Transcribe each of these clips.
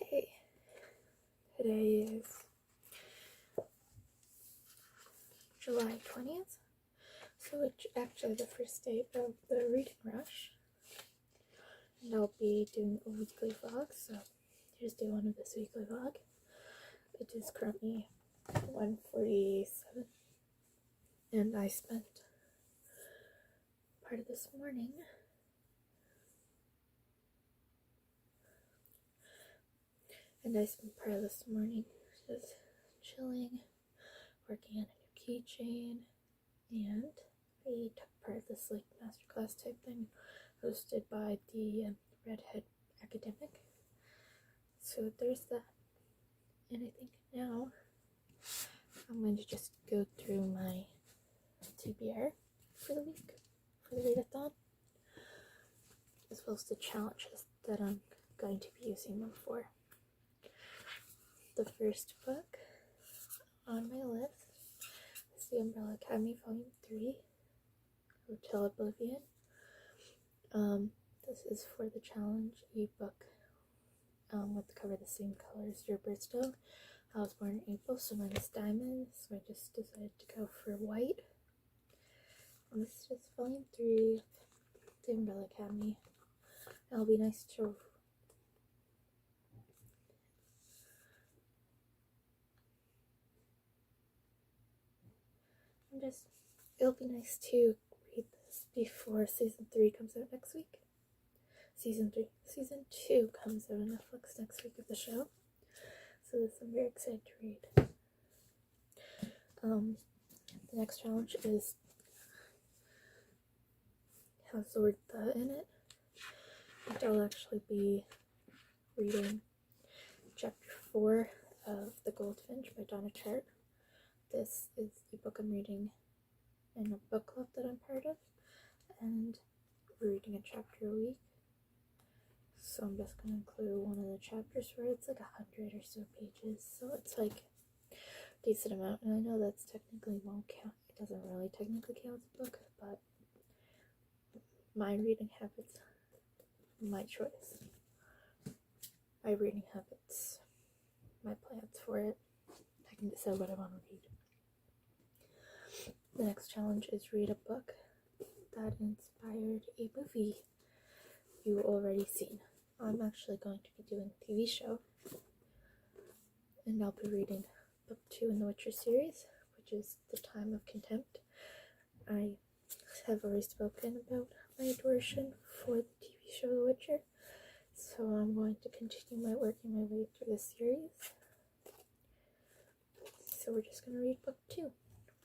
Okay, today is July 20th, so it's actually the first day of the reading rush, and I'll be doing a weekly vlog, so here's day one of this weekly vlog. It is currently 1:47, and I spent part of this morning just chilling, working on a new keychain, and I took part of this like masterclass type thing hosted by the Redhead Academic. So there's that. And I think now I'm going to just go through my TBR for the week, for the readathon, as well as the challenges that I'm going to be using them for. The first book on my list is The Umbrella Academy Volume 3, Hotel Oblivion. This is for the challenge ebook with the cover the same color as your birthstone. I was born in April, so mine is diamond, so I just decided to go for white. And this is just Volume 3 of The Umbrella Academy. It'll be nice to it'll be nice to read this before season 3 comes out next week. Season 2 comes out on Netflix next week of the show, so this I'm very excited to read. The next challenge is has the word "the" in it, and I'll actually be reading chapter 4 of The Goldfinch by Donna Tartt. This is the book I'm reading in a book club that I'm part of, and we're reading a chapter a week. So I'm just going to include one of the chapters where it's like 100 or so pages, so it's like a decent amount, and I know that's technically won't count, it doesn't really technically count as a book, but my reading habits, my choice. My reading habits, my plans for it. I can decide what I want to read. The next challenge is read a book that inspired a movie you already seen. I'm actually going to be doing a TV show, and I'll be reading book 2 in the Witcher series, which is The Time of Contempt. I have already spoken about my adoration for the TV show The Witcher, so I'm going to continue working my way through the series. So we're just going to read book 2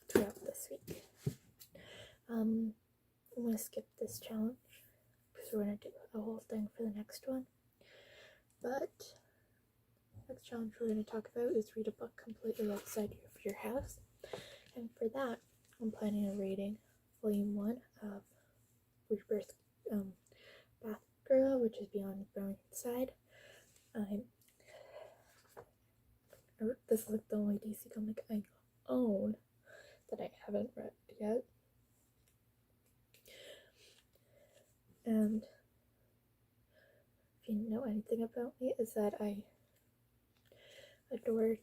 throughout this week. I'm going to skip this challenge because we're going to do a whole thing for the next one. But the next challenge we're going to talk about is read a book completely outside of your house. And for that, I'm planning on reading Volume 1 of Rebirth Batgirl, which is Beyond Burnside. This is like the only DC comic I own that I haven't read yet. And if you know anything about me, is that I adore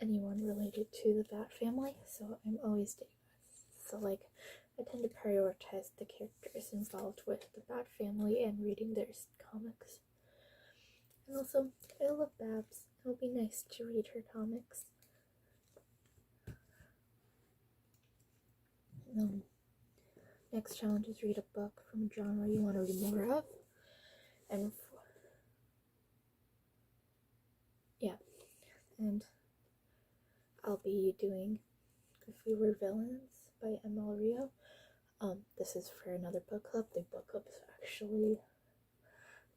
anyone related to the Bat family, so I'm always dating us. So like, I tend to prioritize the characters involved with the Bat family and reading their comics. And also, I love Babs. It'll be nice to read her comics. Next challenge is read a book from a genre you want to read more of. And I'll be doing If We Were Villains by M.L. Rio. This is for another book club. The book club is actually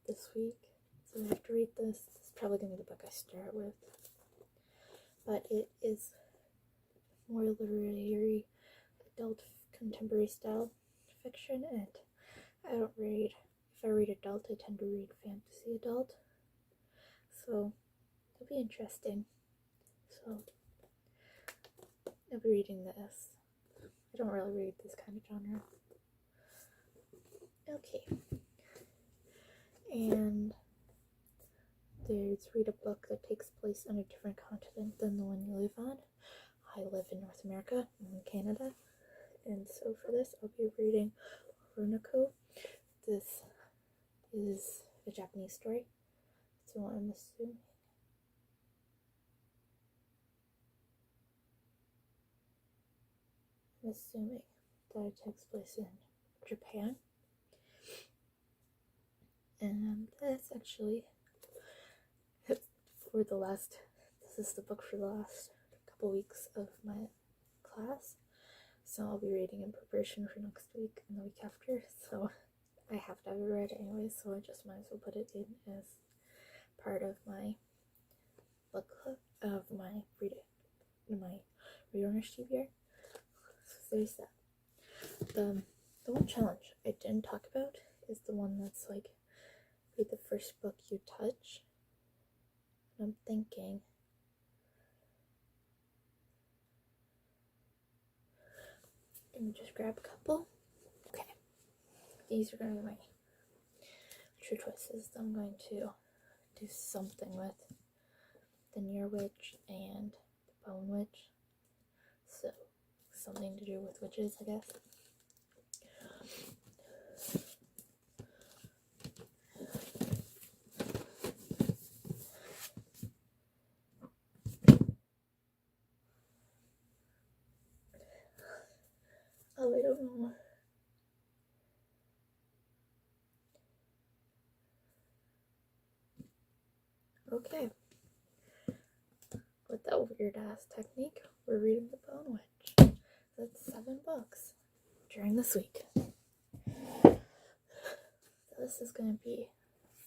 this week, so I have to read this. This is probably going to be the book I start with. But it is more literary, adult, contemporary style fiction, and I don't read, if I read adult, I tend to read fantasy adult. So it'll be interesting. So I'll be reading this. I don't really read this kind of genre. Okay. And there's read a book that takes place on a different continent than the one you live on. I live in North America, I'm in Canada, and so for this I'll be reading Runako. This is a Japanese story, so I'm assuming that it takes place in Japan. And this actually, this is the book for the last couple weeks of my class. So I'll be reading in preparation for next week and the week after. So I have to have it read anyway, so I just might as well put it in as part of my book club, of my readership year. So there's that. The one challenge I didn't talk about is the one that's like, read the first book you touch. And I'm thinking, let me just grab a couple. Okay, these are going to be my true choices. I'm going to do something with the Near Witch and the Bone Witch. So, something to do with witches, I guess. Oh, I don't know. Okay. With that weird ass technique, we're reading the Bone Witch. That's 7 books during this week. So this is going to be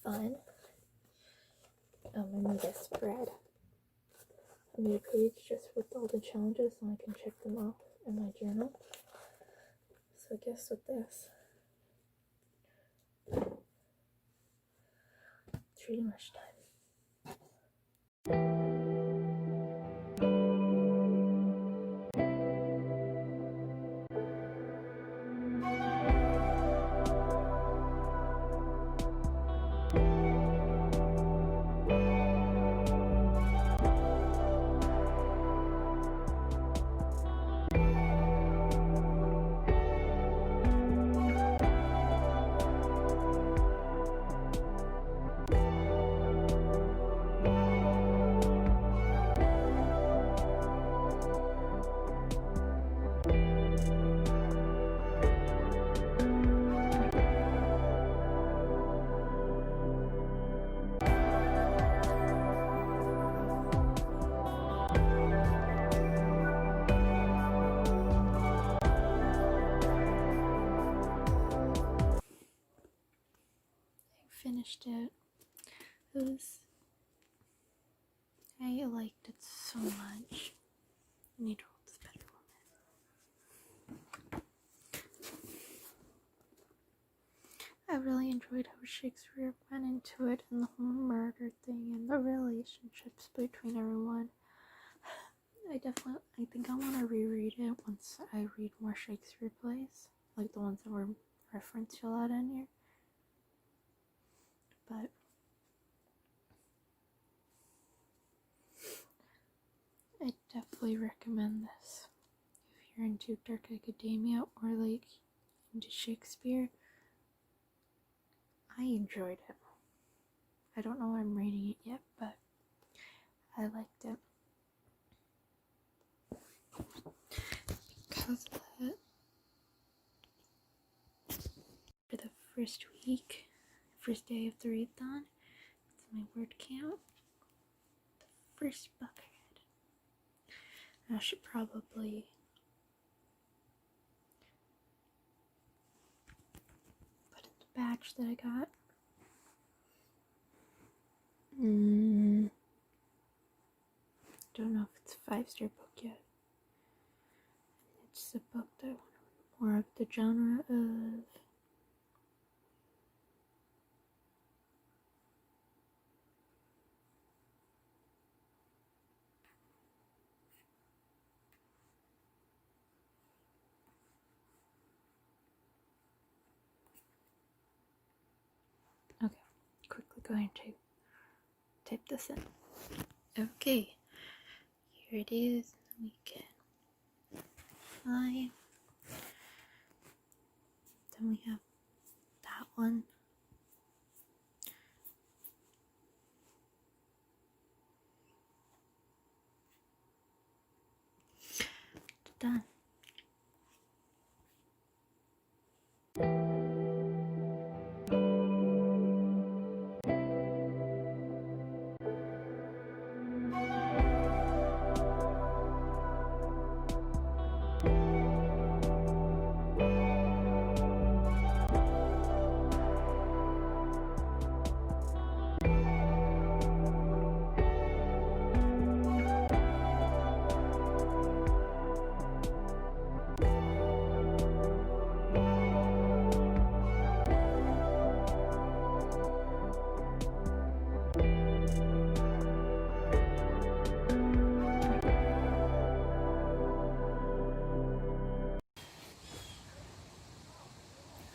fun. I made a spread. I made a page just with all the challenges so I can check them off in my journal. So I guess with this, it's reading rush time. Finished it. I liked it so much. I need to hold this better woman. I really enjoyed how Shakespeare went into it and the whole murder thing and the relationships between everyone. I think I want to reread it once I read more Shakespeare plays, like the ones that were referenced a lot in here. But I definitely recommend this if you're into dark academia or like into Shakespeare. I enjoyed it. I don't know why I'm rating it yet, but I liked it. Because of it, for the first week, first day of the readathon, it's my word count. The first book I read. I should probably put in the batch that I got. Don't know if it's a 5-star book yet. It's a book that I want to read more of the genre of. Okay, quickly going to type this in. Okay, here it is. We can fly. Then we have that one. Done.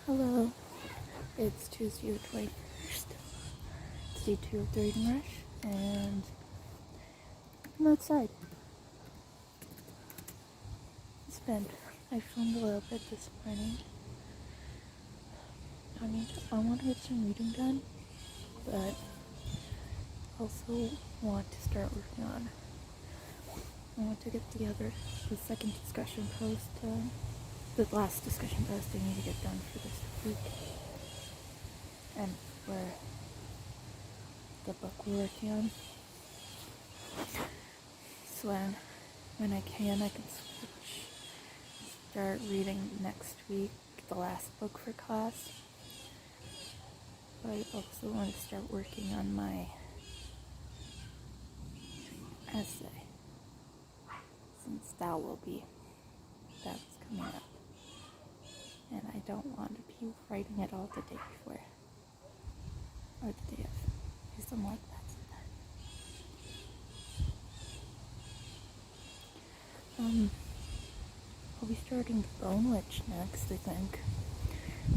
Hello, it's Tuesday the 21st. It's day 2 of the reading rush, and I'm outside. I filmed a little bit this morning. I want to get some reading done, but also want to start working on. I want to get together the second discussion post, the last discussion post I need to get done for this week, and for the book we're working on. So when I can switch, start reading next week, the last book for class. But I also want to start working on my essay, since that's coming up. And I don't want to be writing it all the day before, or the day of, because I'm like that sometimes. I'll be starting the Bone Witch next, I think.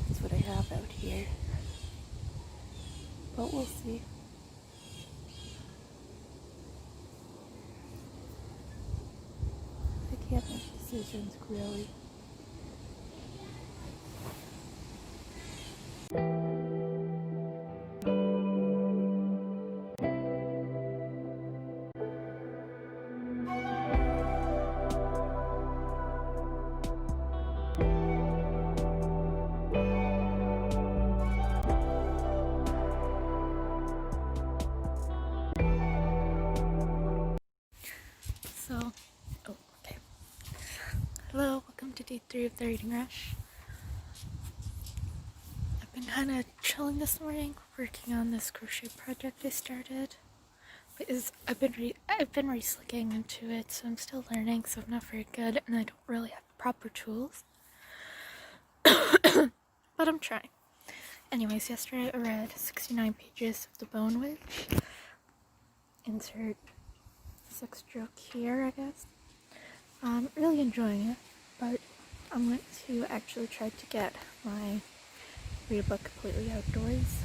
That's what I have out here. But we'll see. I can't make decisions, really. Okay. Hello, welcome to day 3 of the reading rush. I've been kind of chilling this morning, working on this crochet project I started. Because I've been recently getting into it, so I'm still learning, so I'm not very good, and I don't really have proper tools. But I'm trying. Anyways, yesterday I read 69 pages of The Bone Witch. Insert sex joke here, I guess. I'm really enjoying it, but I'm going to actually try to get my read a book completely outdoors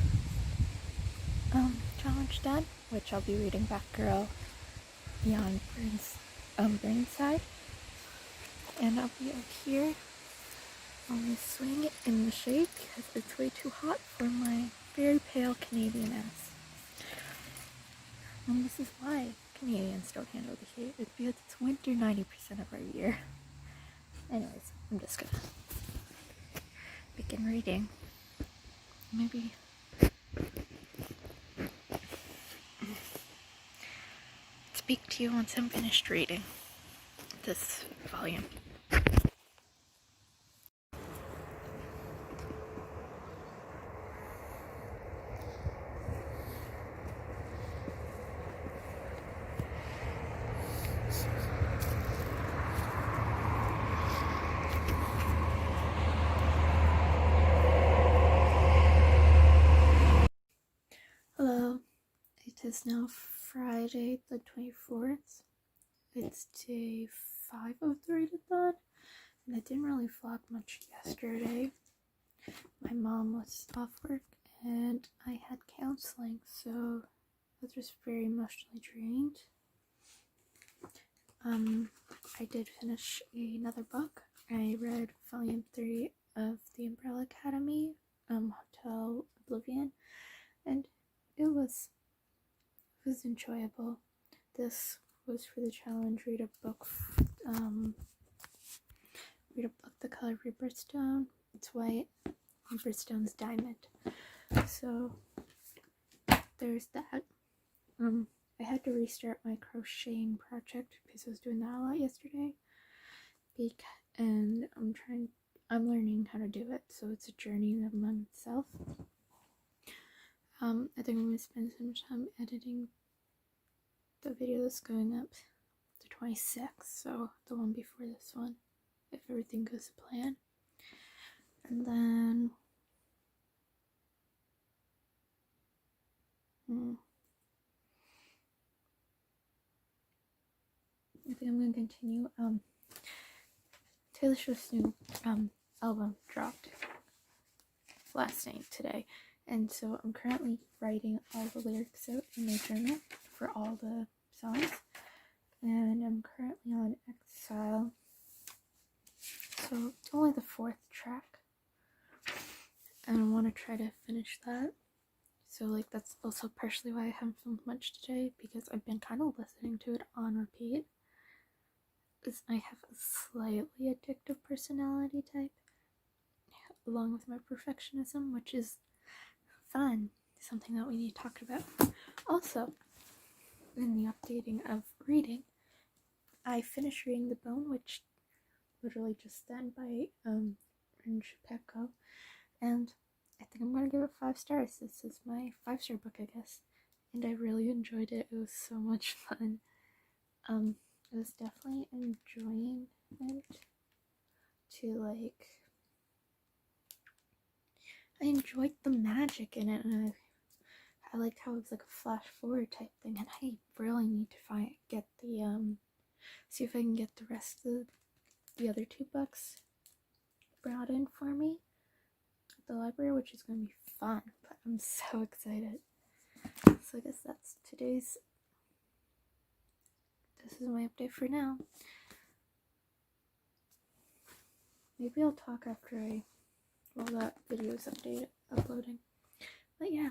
challenge done, which I'll be reading Batgirl Beyond Burnside, and I'll be out here on the swing in the shade because it's way too hot for my very pale Canadian ass. And this is why Canadians don't handle the heat. It's because it's winter 90% of our year. Anyways, I'm just gonna begin reading. Maybe speak to you once I'm finished reading this volume. Hello, it is now Friday the 24th. It's day 5 of the readathon, and I didn't really vlog much yesterday. My mom was off work and I had counseling, so was just very emotionally drained. I did finish another book. I read volume 3 of The Umbrella Academy, Hotel Oblivion, and it was enjoyable. This was for the challenge, read a book the color of your birthstone. It's white, and birthstone's diamond. So there's that. I had to restart my crocheting project because I was doing that a lot yesterday. And I'm learning how to do it, so it's a journey among itself. I think I'm going to spend some time editing the video that's going up to 26, so the one before this one, if everything goes to plan. And then I think I'm going to continue. Taylor Swift's new album dropped last night today, and so I'm currently writing all the lyrics out in my journal for all the songs, and I'm currently on Exile, so it's only the 4th track, and I want to try to finish that. So like that's also partially why I haven't filmed much today, because I've been kind of listening to it on repeat, because I have a slightly addictive personality type along with my perfectionism, which is fun, something that we need to talk about. Also, in the updating of reading, I finished reading The Bone, which literally just then by Orange Pecco, and I think I'm gonna give it 5 stars. This is my 5-star book, I guess, and I really enjoyed it. It was so much fun. I was definitely enjoying it I enjoyed the magic in it, and I liked how it was like a flash forward type thing, and I really need to see if I can get the rest of the other 2 books brought in for me at the library, which is going to be fun, but I'm so excited. So I guess that's this is my update for now. Maybe I'll talk after that video is uploading. But yeah.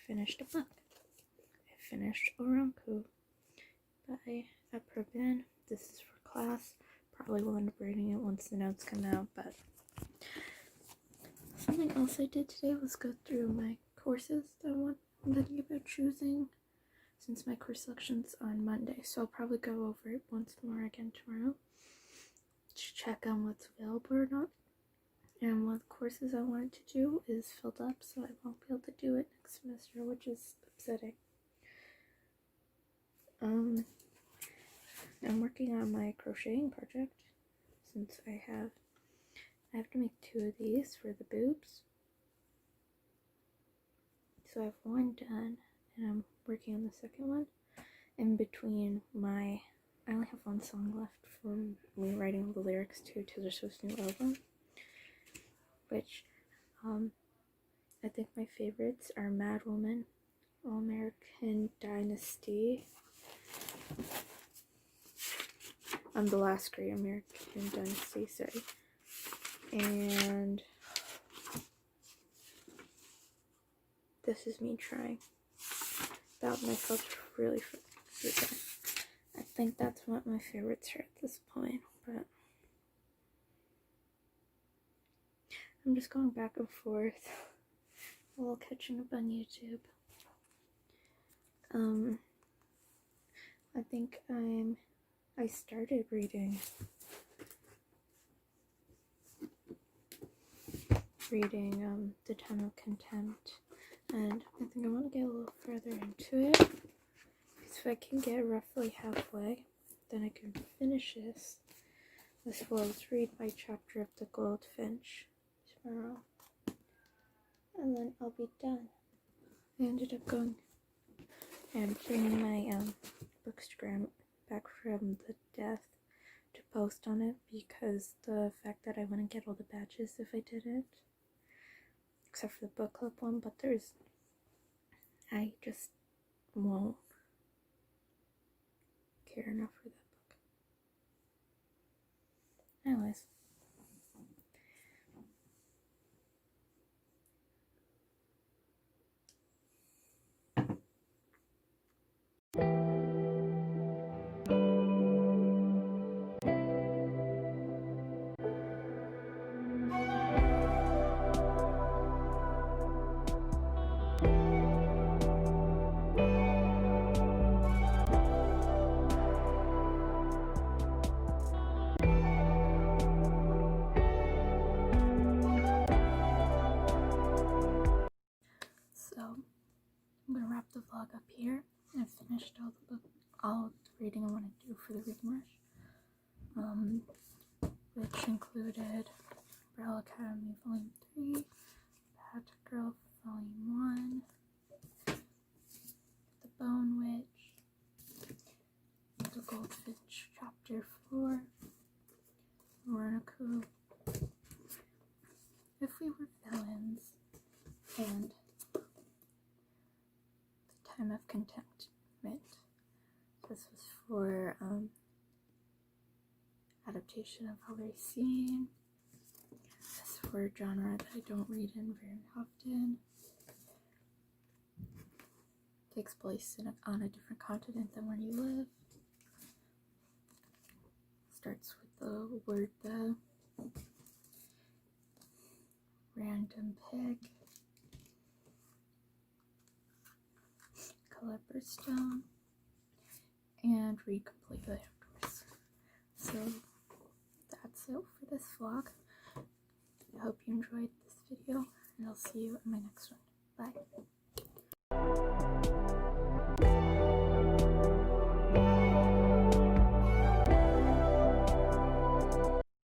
Finished a book. I finished Oronku by Upper Ben. This is for class. Probably will end up reading it once the notes come out, but something else I did today was go through my courses that I'm thinking about choosing, since my course selection's on Monday, so I'll probably go over it once more again tomorrow to check on what's available or not. And one of the courses I wanted to do is filled up, so I won't be able to do it next semester, which is upsetting. I'm working on my crocheting project, since I have to make 2 of these for the boobs. So I have 1 done, and I'm working on the second one. In between I only have 1 song left for me writing all the lyrics to Taylor Swift's new album, which I think my favorites are Mad Woman, All American Dynasty, The Last Great American Dynasty, sorry, and This Is Me Trying. That one I felt really good. I think that's what my favorites are at this point, but I'm just going back and forth while catching up on YouTube. I think I started reading The Town of Contempt, and I think I want to get a little further into it, because if I can get roughly halfway, then I can finish this, as well as read my chapter of The Goldfinch tomorrow, and then I'll be done. I ended up going and bringing my bookstagram back from the death to post on it, because the fact that I wouldn't get all the badges if I didn't, except for the book club one, but I just won't care enough for that book. Anyways. So I'm gonna wrap the vlog up here. I finished all of the reading I want to do for the reading rush, which included Umbrella Academy Volume 3, Bad Girl Volume 1, The Bone Witch, The Goldfinch Chapter 4, Veronica, If We Were Villains, and The Time of Contentment. This was for adaptation of Hilary Scene. This is for a genre that I don't read in very often. Takes place on a different continent than where you live. Starts with the word the. Random pig. Caliber stone. And read completely afterwards. So that's it for this vlog. I hope you enjoyed this video, and I'll see you in my next one. Bye.